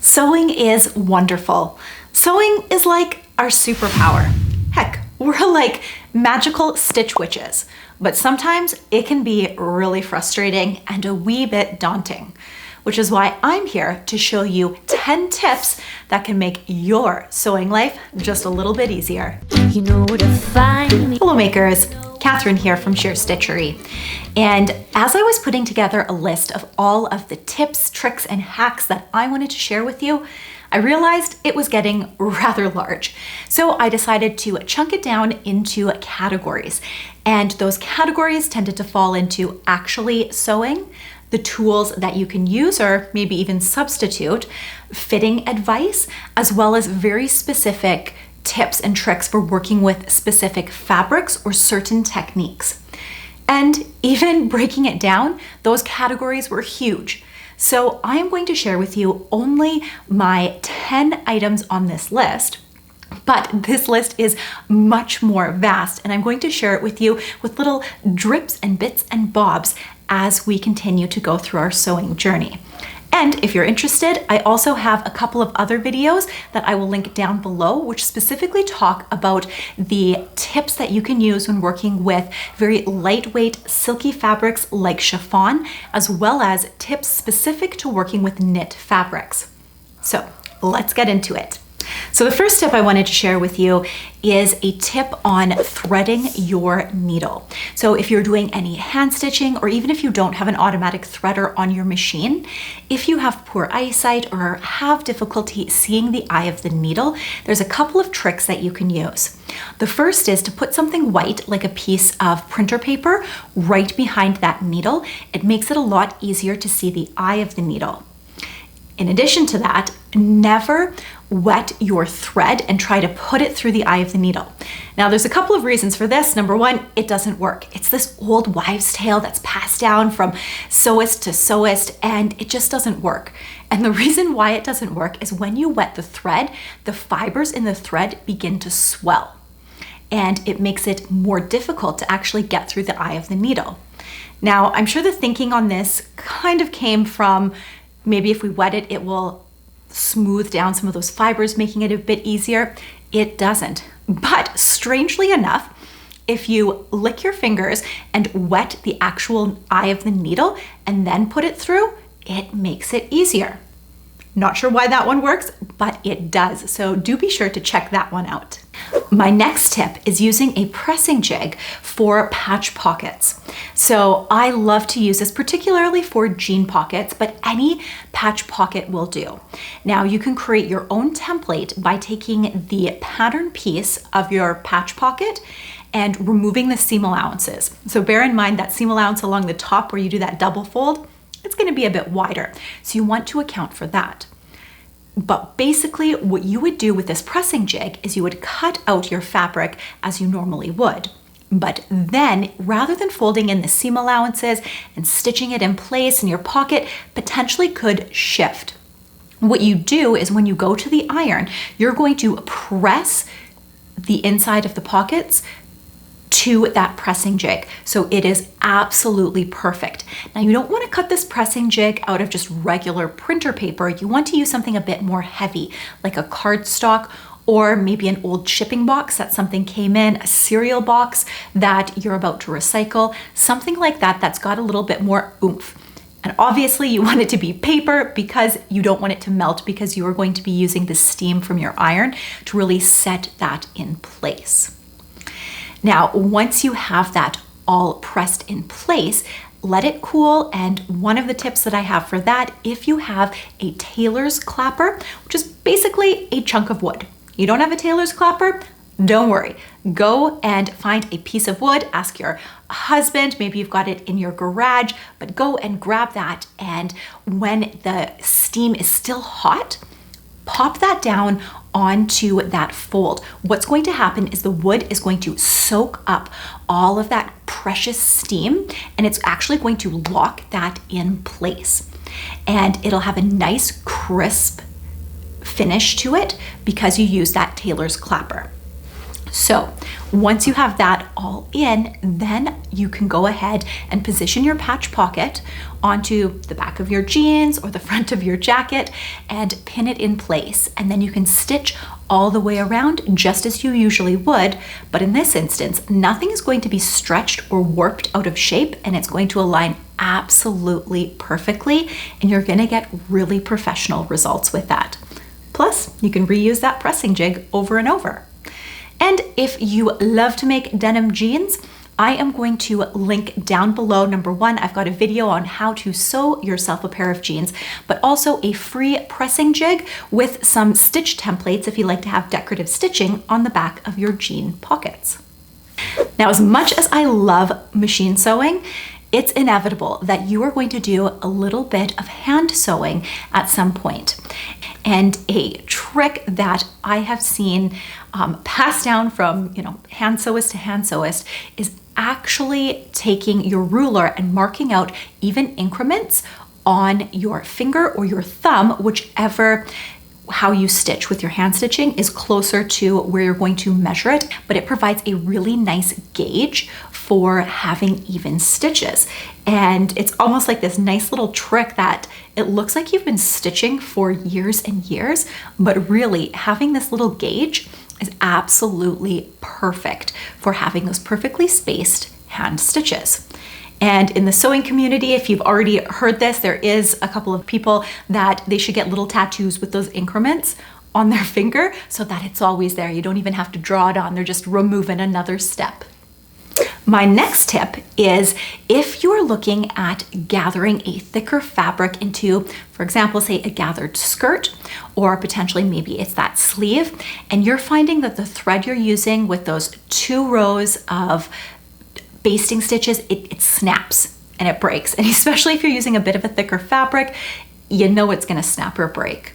Sewing is wonderful. Sewing is like our superpower. Heck, we're like magical stitch witches, but sometimes it can be really frustrating and a wee bit daunting, which is why I'm here to show you 10 tips that can make your sewing life just a little bit easier. You know where to find me. Hello makers, Catherine here from Stitchery. And as I was putting together a list of all of the tips, tricks, and hacks that I wanted to share with you, I realized it was getting rather large. So I decided to chunk it down into categories. And those categories tended to fall into actually sewing, the tools that you can use or maybe even substitute, fitting advice, as well as very specific tips and tricks for working with specific fabrics or certain techniques. And even breaking it down, those categories were huge. So I am going to share with you only my 10 items on this list, but this list is much more vast, and I'm going to share it with you with little drips and bits and bobs as we continue to go through our sewing journey. And if you're interested, I also have a couple of other videos that I will link down below, which specifically talk about the tips that you can use when working with very lightweight, silky fabrics like chiffon, as well as tips specific to working with knit fabrics. So let's get into it. So the first tip I wanted to share with you is a tip on threading your needle. So if you're doing any hand stitching, or even if you don't have an automatic threader on your machine, if you have poor eyesight or have difficulty seeing the eye of the needle, there's a couple of tricks that you can use. The first is to put something white, like a piece of printer paper, right behind that needle. It makes it a lot easier to see the eye of the needle. In addition to that, never wet your thread and try to put it through the eye of the needle. Now, there's a couple of reasons for this. Number one, it doesn't work. It's this old wives' tale that's passed down from sewist to sewist, and it just doesn't work. And the reason why it doesn't work is when you wet the thread, the fibers in the thread begin to swell, and it makes it more difficult to actually get through the eye of the needle. Now, I'm sure the thinking on this kind of came from maybe if we wet it, it will smooth down some of those fibers, making it a bit easier. It doesn't. But strangely enough, if you lick your fingers and wet the actual eye of the needle and then put it through, it makes it easier. Not sure why that one works, but it does. So do be sure to check that one out. My next tip is using a pressing jig for patch pockets. So I love to use this particularly for jean pockets, but any patch pocket will do. Now you can create your own template by taking the pattern piece of your patch pocket and removing the seam allowances. So bear in mind that seam allowance along the top where you do that double fold, it's going to be a bit wider. So you want to account for that. But basically what you would do with this pressing jig is you would cut out your fabric as you normally would. But then rather than folding in the seam allowances and stitching it in place, and your pocket potentially could shift. What you do is when you go to the iron, you're going to press the inside of the pockets to that pressing jig. So it is absolutely perfect. Now you don't want to cut this pressing jig out of just regular printer paper. You want to use something a bit more heavy, like a cardstock or maybe an old shipping box that something came in, a cereal box that you're about to recycle, something like that that's got a little bit more oomph. And obviously you want it to be paper because you don't want it to melt, because you are going to be using the steam from your iron to really set that in place. Now, once you have that all pressed in place, let it cool. And one of the tips that I have for that, if you have a tailor's clapper, which is basically a chunk of wood. You don't have a tailor's clapper? Don't worry. Go and find a piece of wood, ask your husband, maybe you've got it in your garage, but go and grab that. And when the steam is still hot, pop that down onto that fold. What's going to happen is the wood is going to soak up all of that precious steam, and it's actually going to lock that in place. And it'll have a nice crisp finish to it because you use that tailor's clapper. So once you have that all in, then you can go ahead and position your patch pocket onto the back of your jeans or the front of your jacket and pin it in place. And then you can stitch all the way around just as you usually would. But in this instance, nothing is going to be stretched or warped out of shape, and it's going to align absolutely perfectly, and you're gonna get really professional results with that. Plus, you can reuse that pressing jig over and over. And if you love to make denim jeans, I am going to link down below. Number one, I've got a video on how to sew yourself a pair of jeans, but also a free pressing jig with some stitch templates if you like to have decorative stitching on the back of your jean pockets. Now, as much as I love machine sewing, it's inevitable that you are going to do a little bit of hand sewing at some point. And a trick that I have seen passed down from hand sewist to hand sewist is actually taking your ruler and marking out even increments on your finger or your thumb, whichever how you stitch with your hand stitching is closer to where you're going to measure it, but it provides a really nice gauge for having even stitches. And it's almost like this nice little trick that it looks like you've been stitching for years and years, but really having this little gauge is absolutely perfect for having those perfectly spaced hand stitches. And in the sewing community, if you've already heard this, there is a couple of people that they should get little tattoos with those increments on their finger so that it's always there. You don't even have to draw it on, they're just removing another step. My next tip is if you're looking at gathering a thicker fabric into, for example, say a gathered skirt, or potentially maybe it's that sleeve, and you're finding that the thread you're using with those 2 rows of basting stitches, it snaps and it breaks. And especially if you're using a bit of a thicker fabric, you know it's gonna snap or break.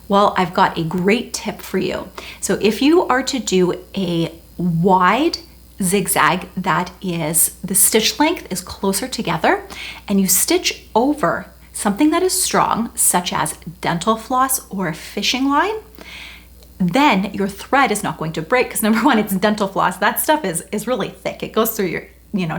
Well, I've got a great tip for you. So if you are to do a wide zigzag that is, the stitch length is closer together, and you stitch over something that is strong, such as dental floss or fishing line, then your thread is not going to break because number one, it's dental floss. That stuff is really thick. It goes through your,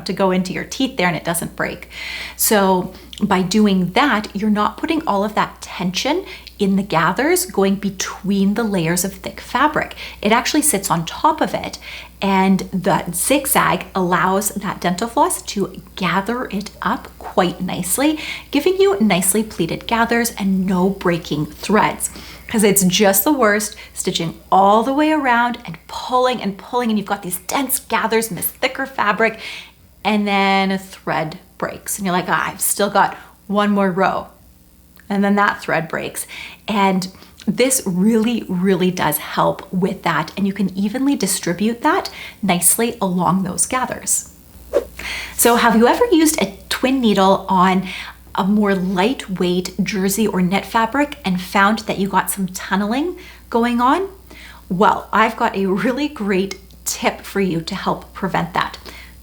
to go into your teeth there, and it doesn't break. So by doing that, you're not putting all of that tension in the gathers going between the layers of thick fabric. It actually sits on top of it, and the zigzag allows that dental floss to gather it up quite nicely, giving you nicely pleated gathers and no breaking threads. Because it's just the worst stitching all the way around and pulling, and you've got these dense gathers and this thicker fabric, and then a thread breaks and you're like, I've still got one more row, and then that thread breaks. And this really, really does help with that, and you can evenly distribute that nicely along those gathers. So have you ever used a twin needle on a more lightweight jersey or knit fabric and found that you got some tunneling going on? Well, I've got a really great tip for you to help prevent that.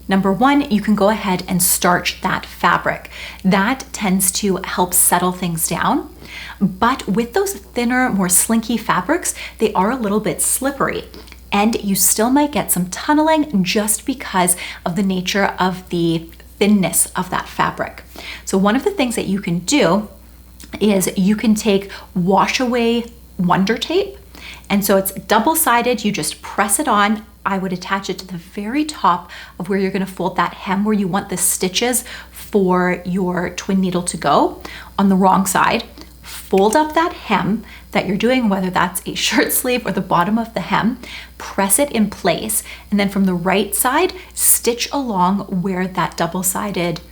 Number one, you can go ahead and starch that fabric. That tends to help settle things down. But with those thinner, more slinky fabrics, they are a little bit slippery, and you still might get some tunneling just because of the nature of the thinness of that fabric. So one of the things that you can do is you can take wash away Wonder Tape, and so it's double-sided. You just press it on. I would attach it to the very top of where you're going to fold that hem, where you want the stitches for your twin needle to go. On the wrong side, fold up that hem that you're doing, whether that's a shirt sleeve or the bottom of the hem, press it in place, and then from the right side, stitch along where that double-sided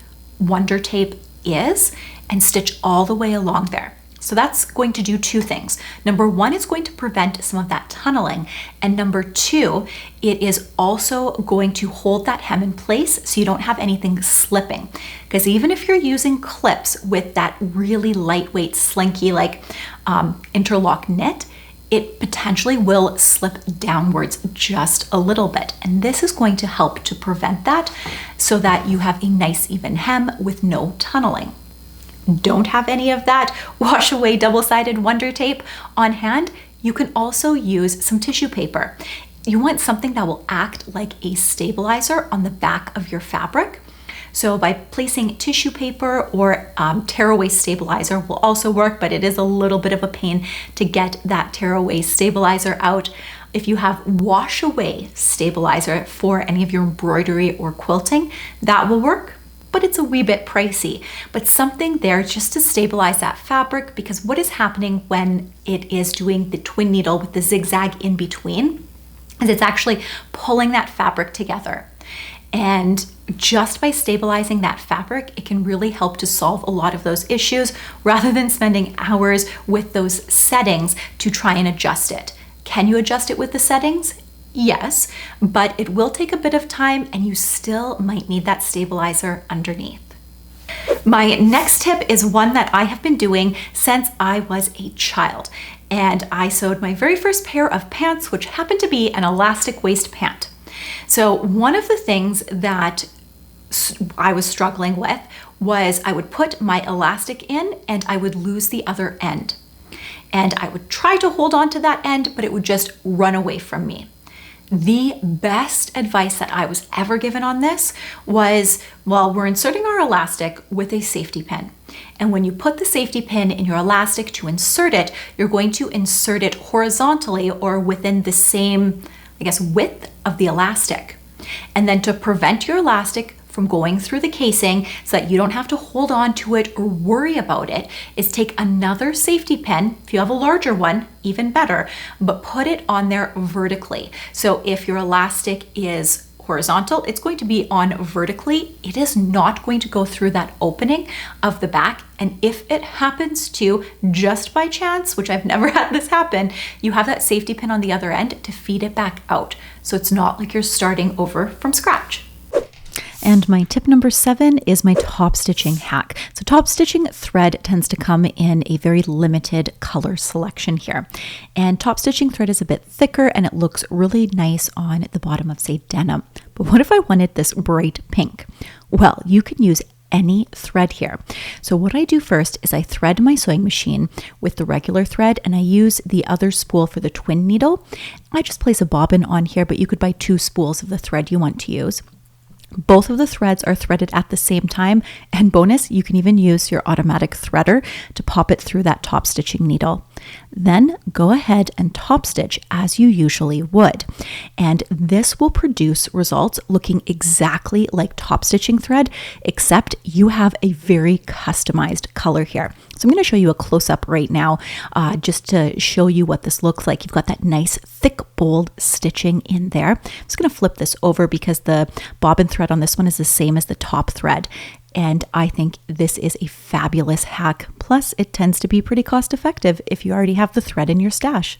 Wonder Tape is and stitch all the way along there. So that's going to do 2 things. Number one, it's going to prevent some of that tunneling. And number 2, it is also going to hold that hem in place so you don't have anything slipping. Because even if you're using clips with that really lightweight, slinky, like interlock knit, it potentially will slip downwards just a little bit. And this is going to help to prevent that so that you have a nice even hem with no tunneling. Don't have any of that wash away double-sided Wonder Tape on hand, you can also use some tissue paper. you want something that will act like a stabilizer on the back of your fabric. So by placing tissue paper or tearaway stabilizer will also work, but it is a little bit of a pain to get that tearaway stabilizer out. If you have wash away stabilizer for any of your embroidery or quilting, that will work, but it's a wee bit pricey. But something there just to stabilize that fabric, because what is happening when it is doing the twin needle with the zigzag in between is it's actually pulling that fabric together. And just by stabilizing that fabric, it can really help to solve a lot of those issues rather than spending hours with those settings to try and adjust it. Can you adjust it with the settings? Yes, but it will take a bit of time and you still might need that stabilizer underneath. My next tip is one that I have been doing since I was a child, and I sewed my very first pair of pants, which happened to be an elastic waist pant. So one of the things that I was struggling with was I would put my elastic in and I would lose the other end. And I would try to hold on to that end, but it would just run away from me. The best advice that I was ever given on this was, well, we're inserting our elastic with a safety pin. And when you put the safety pin in your elastic to insert it, you're going to insert it horizontally or within the same, width of the elastic. And then to prevent your elastic from going through the casing so that you don't have to hold on to it or worry about it, is take another safety pin. If you have a larger one, even better, but put it on there vertically. So if your elastic is horizontal, it's going to be on vertically. It is not going to go through that opening of the back. And if it happens to, just by chance, which I've never had this happen, you have that safety pin on the other end to feed it back out. So it's not like you're starting over from scratch. And my tip number 7 is my top stitching hack. So top stitching thread tends to come in a very limited color selection here. And top stitching thread is a bit thicker and it looks really nice on the bottom of, say, denim. But what if I wanted this bright pink? Well, you can use any thread here. So what I do first is I thread my sewing machine with the regular thread and I use the other spool for the twin needle. I just place a bobbin on here, but you could buy 2 spools of the thread you want to use. Both of the threads are threaded at the same time, and bonus, you can even use your automatic threader to pop it through that top stitching needle. Then go ahead and top stitch as you usually would. And this will produce results looking exactly like top stitching thread, except you have a very customized color here. So I'm going to show you a close-up right now just to show you what this looks like. You've got that nice thick, bold stitching in there. I'm just going to flip this over because the bobbin thread on this one is the same as the top thread. And I think this is a fabulous hack. Plus, it tends to be pretty cost effective if you already have the thread in your stash.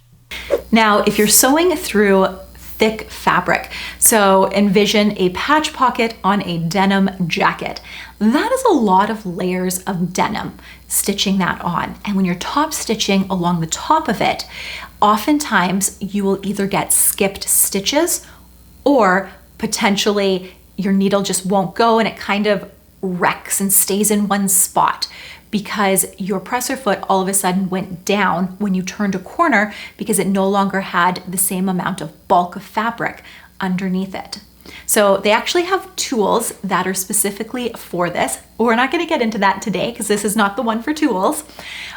Now, if you're sewing through thick fabric, so envision a patch pocket on a denim jacket. That is a lot of layers of denim, stitching that on. And when you're top stitching along the top of it, oftentimes you will either get skipped stitches or potentially your needle just won't go and it kind of wrecks and stays in one spot because your presser foot all of a sudden went down when you turned a corner because it no longer had the same amount of bulk of fabric underneath it. So they actually have tools that are specifically for this. We're not going to get into that today because this is not the one for tools,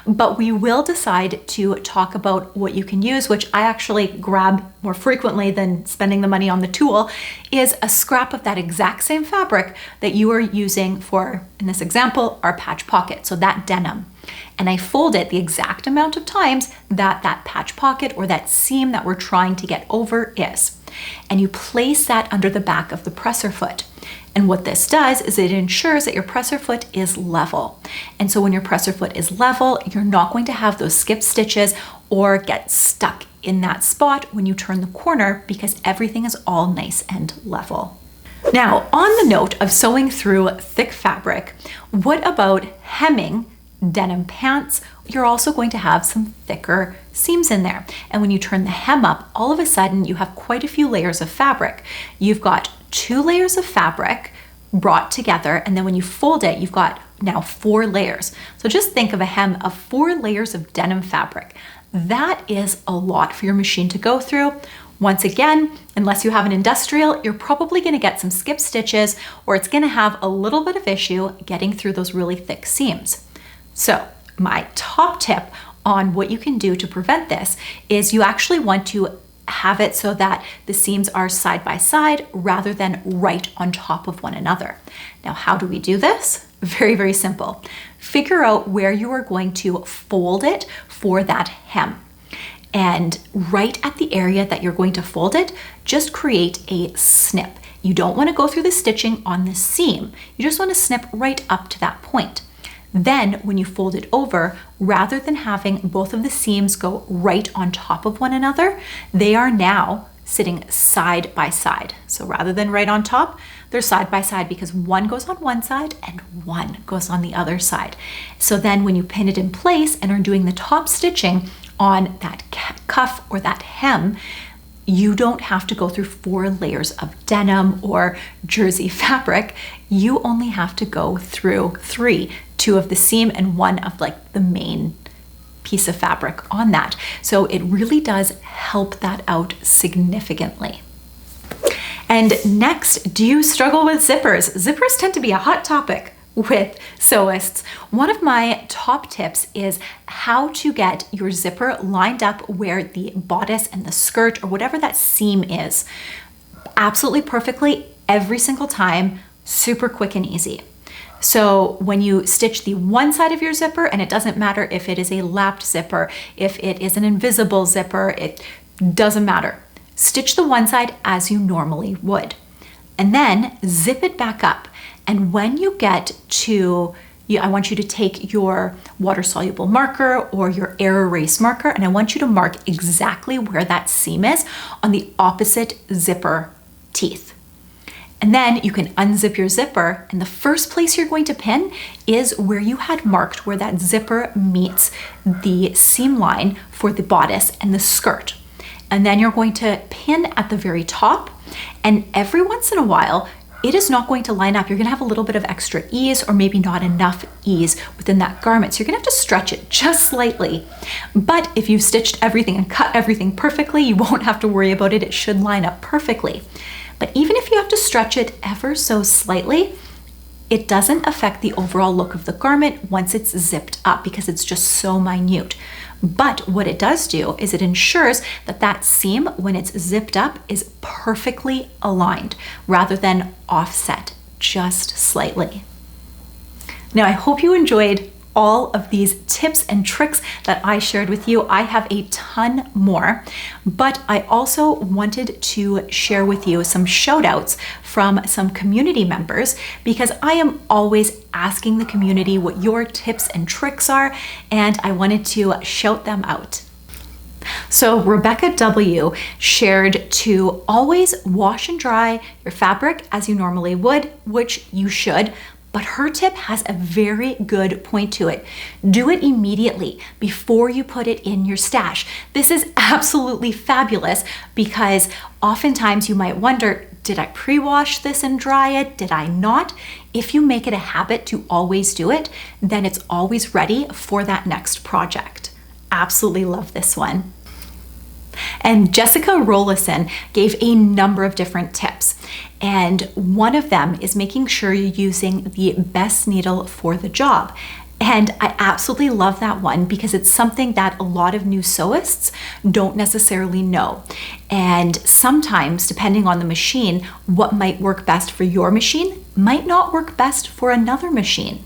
but we will decide to talk about what you can use, which I actually grab more frequently than spending the money on the tool, is a scrap of that exact same fabric that you are using for, in this example, our patch pocket, so that denim. And I fold it the exact amount of times that that patch pocket or that seam that we're trying to get over is. And you place that under the back of the presser foot. And what this does is it ensures that your presser foot is level. And so when your presser foot is level, you're not going to have those skip stitches or get stuck in that spot when you turn the corner because everything is all nice and level. Now, on the note of sewing through thick fabric, what about hemming denim pants? You're also going to have some thicker seams in there. And when you turn the hem up, all of a sudden you have quite a few layers of fabric. You've got 2 layers of fabric brought together, and then when you fold it, you've got now 4 layers. So just think of a hem of 4 layers of denim fabric. That is a lot for your machine to go through. Once again, unless you have an industrial, you're probably going to get some skip stitches, or it's going to have a little bit of issue getting through those really thick seams. So my top tip on what you can do to prevent this is you actually want to have it so that the seams are side by side rather than right on top of one another. Now, how do we do this? Very, very simple. Figure out where you are going to fold it for that hem. And right at the area that you're going to fold it, just create a snip. You don't want to go through the stitching on the seam. You just want to snip right up to that point. Then when you fold it over, rather than having both of the seams go right on top of one another, they are now sitting side by side. So rather than right on top, they're side by side because one goes on one side and one goes on the other side. So then when you pin it in place and are doing the top stitching on that cuff or that hem, you don't have to go through 4 layers of denim or jersey fabric. You only have to go through 3, 2 of the seam and 1 of like the main piece of fabric on that. So it really does help that out significantly. And next, do you struggle with zippers? Zippers tend to be a hot topic with sewists. One of my top tips is how to get your zipper lined up where the bodice and the skirt or whatever that seam is. Absolutely perfectly every single time, super quick and easy. So when you stitch the one side of your zipper, and it doesn't matter if it is a lapped zipper, if it is an invisible zipper, it doesn't matter. Stitch the one side as you normally would, and then zip it back up. And when you get to, I want you to take your water-soluble marker or your air erase marker, and I want you to mark exactly where that seam is on the opposite zipper teeth. And then you can unzip your zipper, and the first place you're going to pin is where you had marked where that zipper meets the seam line for the bodice and the skirt. And then you're going to pin at the very top, and every once in a while, it is not going to line up. You're gonna have a little bit of extra ease or maybe not enough ease within that garment. So you're gonna have to stretch it just slightly. But if you've stitched everything and cut everything perfectly, you won't have to worry about it. It should line up perfectly. But even if you have to stretch it ever so slightly, it doesn't affect the overall look of the garment once it's zipped up because it's just so minute. But what it does do is it ensures that that seam, when it's zipped up, is perfectly aligned rather than offset just slightly. Now, I hope you enjoyed all of these tips and tricks that I shared with you. I have a ton more, but I also wanted to share with you some shout outs from some community members because I am always asking the community what your tips and tricks are, and I wanted to shout them out. So Rebecca W. shared to always wash and dry your fabric as you normally would, which you should. But her tip has a very good point to it. Do it immediately before you put it in your stash. This is absolutely fabulous because oftentimes you might wonder, did I pre-wash this and dry it? Did I not? If you make it a habit to always do it, then it's always ready for that next project. Absolutely love this one. And Jessica Rollison gave a number of different tips. And one of them is making sure you're using the best needle for the job. And I absolutely love that one because it's something that a lot of new sewists don't necessarily know. And sometimes, depending on the machine, what might work best for your machine might not work best for another machine.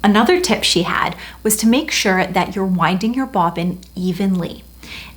Another tip she had was to make sure that you're winding your bobbin evenly.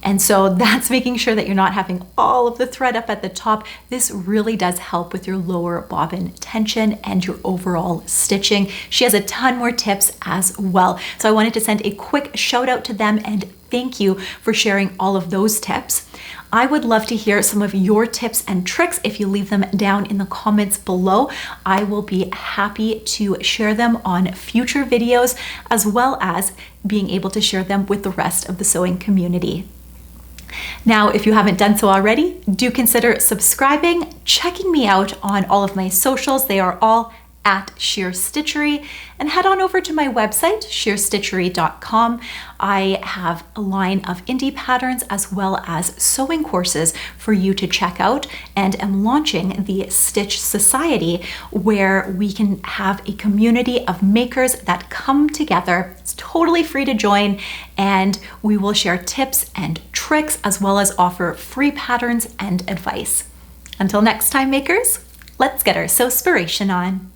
And so that's making sure that you're not having all of the thread up at the top. This really does help with your lower bobbin tension and your overall stitching. She has a ton more tips as well. So I wanted to send a quick shout out to them and thank you for sharing all of those tips. I would love to hear some of your tips and tricks. If you leave them down in the comments below, I will be happy to share them on future videos, as well as being able to share them with the rest of the sewing community. Now, if you haven't done so already, do consider subscribing, checking me out on all of my socials. They are all at Sheer Stitchery, and head on over to my website, sheerstitchery.com. I have a line of indie patterns as well as sewing courses for you to check out, and am launching the Stitch Society, where we can have a community of makers that come together. It's totally free to join, and we will share tips and tricks as well as offer free patterns and advice. Until next time, makers, let's get our sewspiration on.